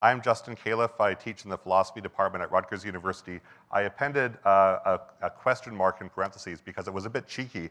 I'm Justin Kalef. I teach in the philosophy department at Rutgers University. I appended a question mark in parentheses because it was a bit cheeky.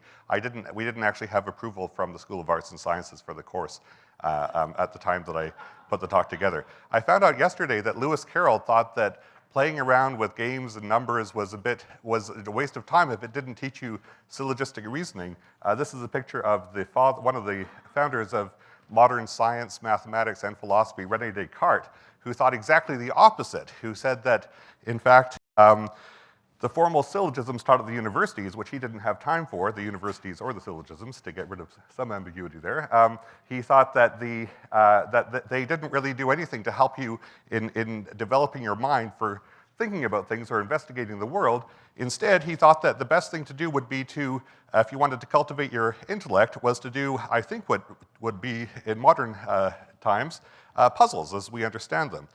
We didn't actually have approval from the School of Arts and Sciences for the course at the time that I put the talk together. I found out yesterday that Lewis Carroll thought that playing around with games and numbers was a waste of time if it didn't teach you syllogistic reasoning. This is a picture of one of the founders of modern science, mathematics, and philosophy, René Descartes, who thought exactly the opposite, who said that, in fact, the formal syllogisms taught at the universities, which he didn't have time for, the universities or the syllogisms, to get rid of some ambiguity there, he thought that that they didn't really do anything to help you in developing your mind for thinking about things or investigating the world. Instead, he thought that the best thing to do would be to, if you wanted to cultivate your intellect, was to do, I think, what would be in modern times, puzzles as we understand them.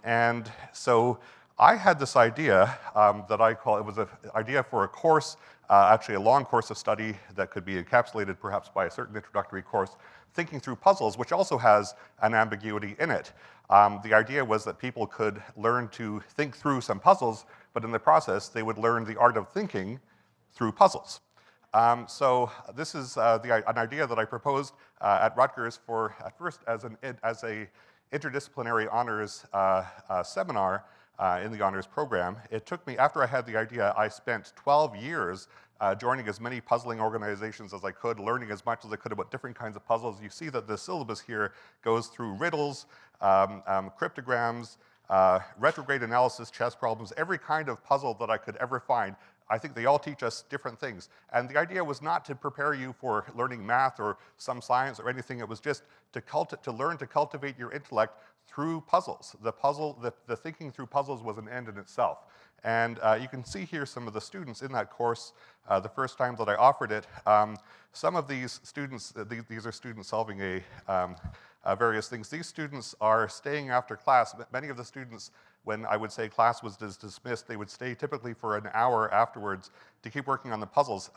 And so I had this idea that it was an idea for a course, actually a long course of study that could be encapsulated perhaps by a certain introductory course, thinking through puzzles, which also has an ambiguity in it. The idea was that people could learn to think through some puzzles, but in the process, they would learn the art of thinking through puzzles. So this is an idea that I proposed at Rutgers at first as a interdisciplinary honors seminar in the honors program. It took me, after I had the idea, I spent 12 years joining as many puzzling organizations as I could, learning as much as I could about different kinds of puzzles. You see that the syllabus here goes through riddles, cryptograms, retrograde analysis, chess problems, every kind of puzzle that I could ever find. I think they all teach us different things. And the idea was not to prepare you for learning math or some science or anything. It was just to learn to cultivate your intellect through puzzles. The thinking through puzzles was an end in itself. And you can see here some of the students in that course the first time that I offered it. Some of these students, these are students solving various things. These students are staying after class. Many of the students, when I would say class was dismissed, they would stay typically for an hour afterwards to keep working on the puzzles.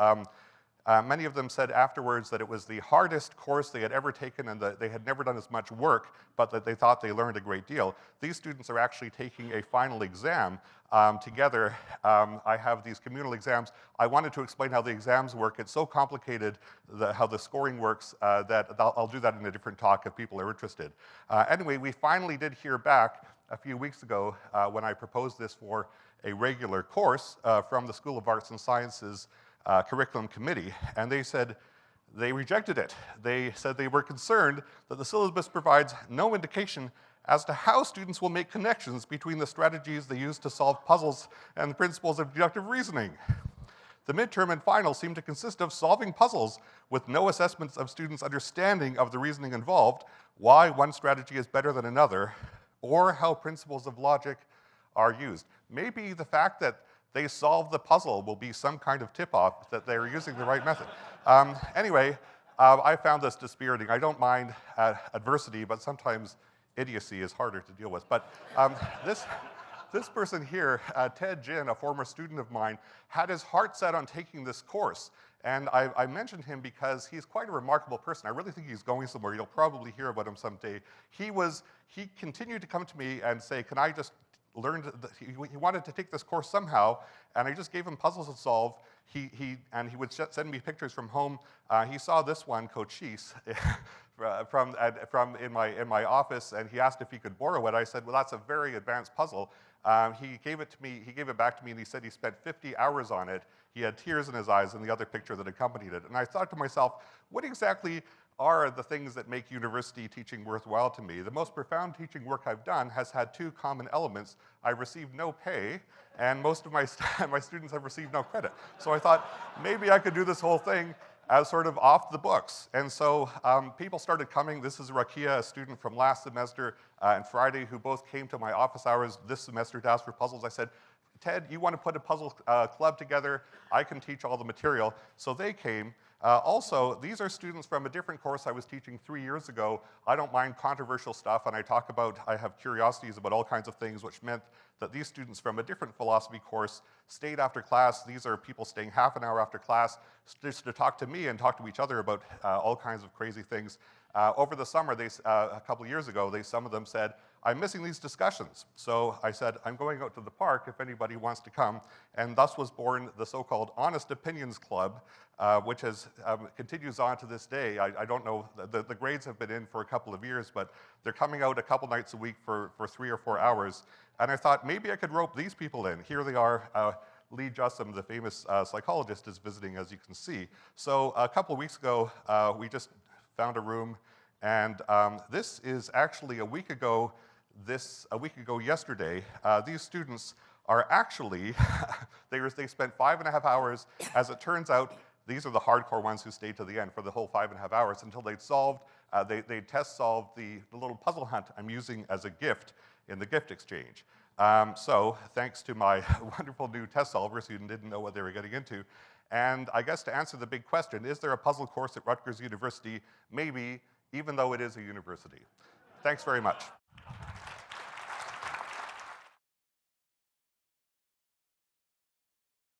Many of them said afterwards that it was the hardest course they had ever taken and that they had never done as much work, but that they thought they learned a great deal. These students are actually taking a final exam together. I have these communal exams. I wanted to explain how the exams work. It's so complicated, how the scoring works, that I'll do that in a different talk if people are interested. Anyway, we finally did hear back a few weeks ago when I proposed this for a regular course from the School of Arts and Sciences curriculum committee, and they said they rejected it. They said they were concerned that the syllabus provides no indication as to how students will make connections between the strategies they use to solve puzzles and the principles of deductive reasoning. The midterm and final seem to consist of solving puzzles with no assessments of students' understanding of the reasoning involved, why one strategy is better than another, or how principles of logic are used. Maybe the fact that they solve the puzzle will be some kind of tip-off that they're using the right method. Anyway, I found this dispiriting. I don't mind adversity, but sometimes idiocy is harder to deal with. But this person here, Ted Jin, a former student of mine, had his heart set on taking this course. And I mentioned him because he's quite a remarkable person. I really think he's going somewhere. You'll probably hear about him someday. He continued to come to me and say, can I just learn, he wanted to take this course somehow, and I just gave him puzzles to solve. He would send me pictures from home. He saw this one, Cochise, in my office, and he asked if he could borrow it. I said, well, that's a very advanced puzzle. He gave it to me. He gave it back to me, and he said he spent 50 hours on it. He had tears in his eyes in the other picture that accompanied it. And I thought to myself, what exactly are the things that make university teaching worthwhile to me? The most profound teaching work I've done has had two common elements. I received no pay, and most of my students have received no credit. So I thought, maybe I could do this whole thing as sort of off the books. And so people started coming. This is Rakia, a student from last semester, and Friday, who both came to my office hours this semester to ask for puzzles. I said, Ted, you want to put a puzzle club together? I can teach all the material. So they came. Also, these are students from a different course I was teaching 3 years ago. I don't mind controversial stuff, and I have curiosities about all kinds of things, which meant that these students from a different philosophy course stayed after class. These are people staying half an hour after class just to talk to me and talk to each other about all kinds of crazy things. Over the summer, a couple of years ago, some of them said, I'm missing these discussions. So I said, I'm going out to the park if anybody wants to come. And thus was born the so-called Honest Opinions Club, which continues on to this day. I don't know, the grades have been in for a couple of years, but they're coming out a couple nights a week for 3 or 4 hours. And I thought, maybe I could rope these people in. Here they are. Lee Jussum, the famous psychologist, is visiting, as you can see. So a couple of weeks ago, we just found a room, and this is actually a week ago yesterday. These students are actually, they spent 5.5 hours. As it turns out, these are the hardcore ones who stayed to the end for the whole 5.5 hours until they'd solved, they test solved the little puzzle hunt I'm using as a gift in the gift exchange. So thanks to my wonderful new test solvers who didn't know what they were getting into. And I guess to answer the big question, is there a puzzle course at Rutgers University? Maybe, even though it is a university. Thanks very much.